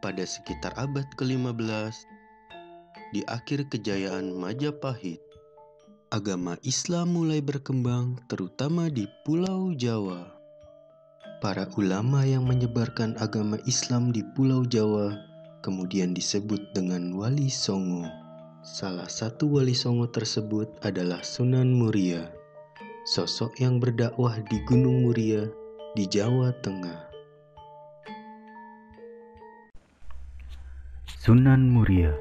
Pada sekitar abad ke-15, di akhir kejayaan Majapahit, agama Islam mulai berkembang terutama di Pulau Jawa. Para ulama yang menyebarkan agama Islam di Pulau Jawa kemudian disebut dengan Wali Songo. Salah satu Wali Songo tersebut adalah Sunan Muria, sosok yang berdakwah di Gunung Muria di Jawa Tengah. Sunan Muria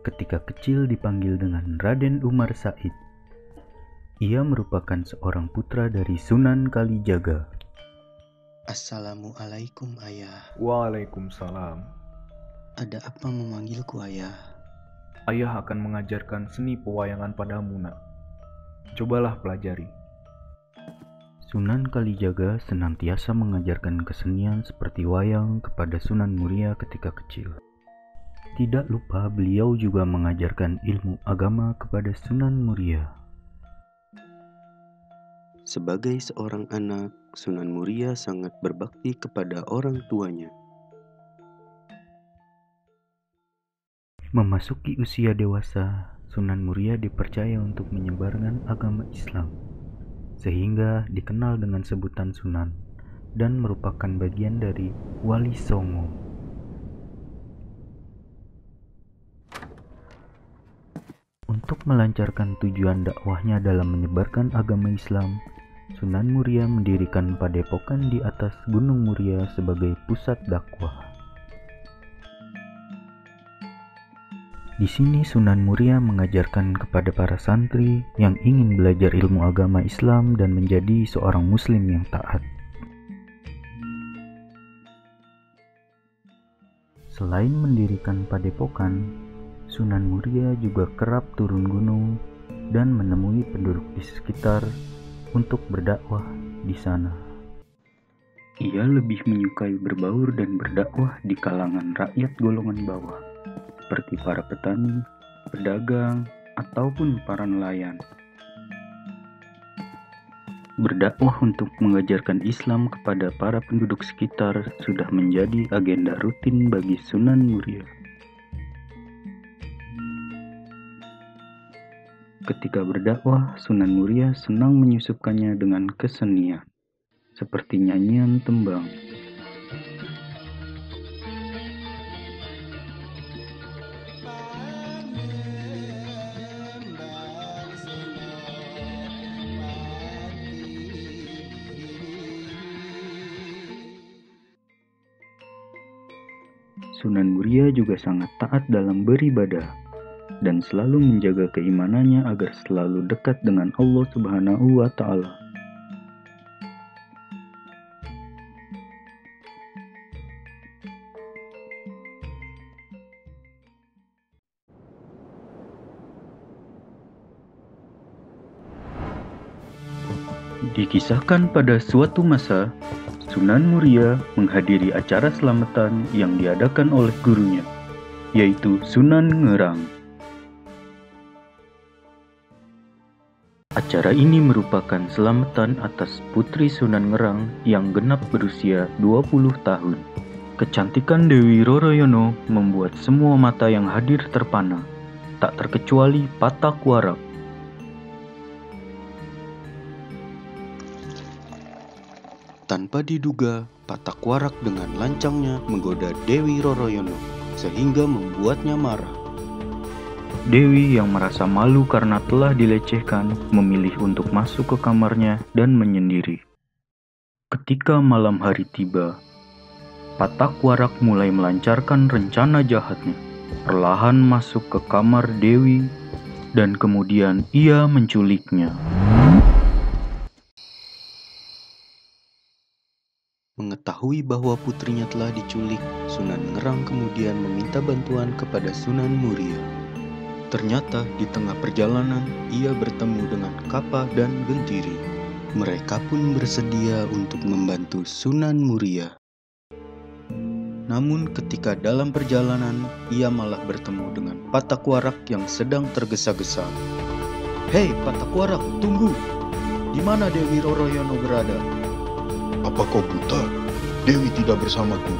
ketika kecil dipanggil dengan Raden Umar Said. Ia merupakan seorang putra dari Sunan Kalijaga. Assalamualaikum ayah. Waalaikumsalam. Ada apa memanggilku ayah? Ayah akan mengajarkan seni pewayangan padamu, nak. Cobalah pelajari. Sunan Kalijaga senantiasa mengajarkan kesenian seperti wayang kepada Sunan Muria ketika kecil. Tidak lupa beliau juga mengajarkan ilmu agama kepada Sunan Muria. Sebagai seorang anak, Sunan Muria sangat berbakti kepada orang tuanya. Memasuki usia dewasa, Sunan Muria dipercaya untuk menyebarkan agama Islam, sehingga dikenal dengan sebutan Sunan dan merupakan bagian dari Wali Songo. Untuk melancarkan tujuan dakwahnya dalam menyebarkan agama Islam, Sunan Muria mendirikan padepokan di atas Gunung Muria sebagai pusat dakwah. Di sini Sunan Muria mengajarkan kepada para santri yang ingin belajar ilmu agama Islam dan menjadi seorang muslim yang taat. Selain mendirikan padepokan, Sunan Muria juga kerap turun gunung dan menemui penduduk di sekitar untuk berdakwah di sana. Ia lebih menyukai berbaur dan berdakwah di kalangan rakyat golongan bawah, seperti para petani, pedagang, ataupun para nelayan. Berdakwah untuk mengajarkan Islam kepada para penduduk sekitar sudah menjadi agenda rutin bagi Sunan Muria. Ketika berdakwah, Sunan Muria senang menyusupkannya dengan kesenian, seperti nyanyian tembang. Sunan Muria juga sangat taat dalam beribadah dan selalu menjaga keimanannya agar selalu dekat dengan Allah Subhanahu wa Ta'ala. Dikisahkan pada suatu masa, Sunan Muria menghadiri acara selamatan yang diadakan oleh gurunya, yaitu Sunan Ngerang. Acara ini merupakan selamatan atas putri Sunan Ngerang yang genap berusia 20 tahun. Kecantikan Dewi Roroyono membuat semua mata yang hadir terpana, tak terkecuali Patak Warak. Tanpa diduga, Patak Warak dengan lancangnya menggoda Dewi Roroyono, sehingga membuatnya marah. Dewi yang merasa malu karena telah dilecehkan memilih untuk masuk ke kamarnya dan menyendiri. Ketika malam hari tiba, Patak Warak mulai melancarkan rencana jahatnya. Perlahan masuk ke kamar Dewi dan kemudian ia menculiknya. Mengetahui bahwa putrinya telah diculik, Sunan Ngerang kemudian meminta bantuan kepada Sunan Muria. Ternyata di tengah perjalanan ia bertemu dengan Kapa dan Gentiri. Mereka pun bersedia untuk membantu Sunan Muria. Namun ketika dalam perjalanan ia malah bertemu dengan Patak Warak yang sedang tergesa-gesa. "Hei Patak Warak, tunggu! Di mana Dewi Roroyono berada?" Apa kau buta? Dewi tidak bersamaku.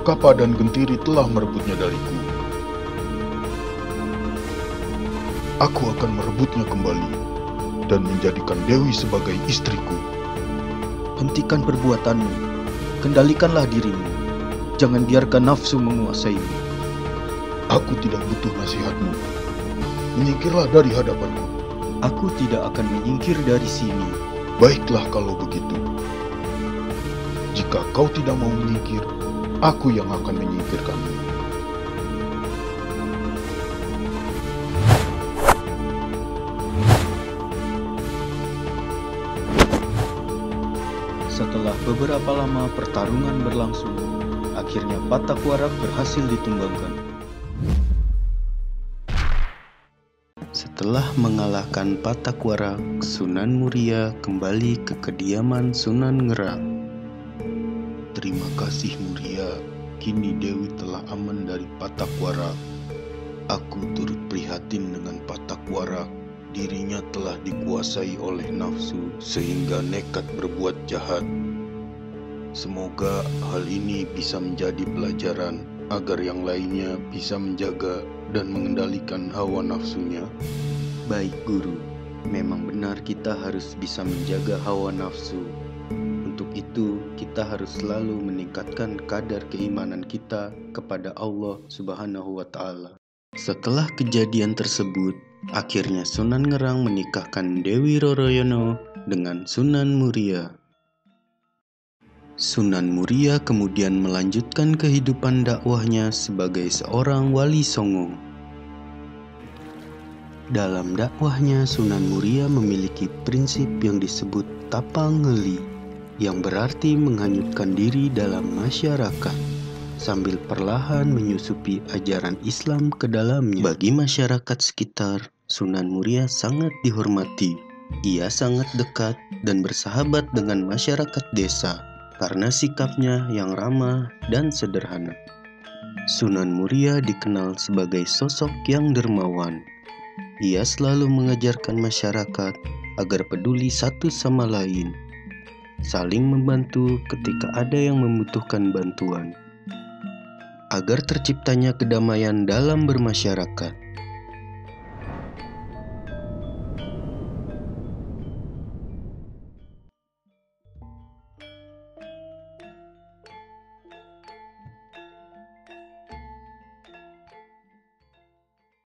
Kapa dan Gentiri telah merebutnya dariku. Aku akan merebutnya kembali dan menjadikan Dewi sebagai istriku. Hentikan perbuatanmu, kendalikanlah dirimu. Jangan biarkan nafsu menguasaimu. Aku tidak butuh nasihatmu. Menyingkirlah dari hadapanku. Aku tidak akan menyingkir dari sini. Baiklah kalau begitu. Jika kau tidak mau menyingkir, aku yang akan menyingkirkanmu. Setelah beberapa lama pertarungan berlangsung, akhirnya Patak Warak berhasil ditumbangkan. Setelah mengalahkan Patak Warak, Sunan Muria kembali ke kediaman Sunan Ngerang. Terima kasih Muria, kini Dewi telah aman dari Patak Warak. Aku turut prihatin dengan Patak Warak. Dirinya telah dikuasai oleh nafsu sehingga nekat berbuat jahat. Semoga hal ini bisa menjadi pelajaran agar yang lainnya bisa menjaga dan mengendalikan hawa nafsunya. Baik Guru, memang benar kita harus bisa menjaga hawa nafsu. Untuk itu, kita harus selalu meningkatkan kadar keimanan kita kepada Allah Subhanahu wa Ta'ala. Setelah kejadian tersebut, akhirnya Sunan Ngerang menikahkan Dewi Roroyono dengan Sunan Muria. Sunan Muria kemudian melanjutkan kehidupan dakwahnya sebagai seorang wali songo. Dalam dakwahnya, Sunan Muria memiliki prinsip yang disebut tapangeli, yang berarti menghanyutkan diri dalam masyarakat, sambil perlahan menyusupi ajaran Islam ke dalamnya. Bagi masyarakat sekitar, Sunan Muria sangat dihormati. Ia sangat dekat dan bersahabat dengan masyarakat desa karena sikapnya yang ramah dan sederhana. Sunan Muria dikenal sebagai sosok yang dermawan. Ia selalu mengajarkan masyarakat agar peduli satu sama lain, saling membantu ketika ada yang membutuhkan bantuan, agar terciptanya kedamaian dalam bermasyarakat.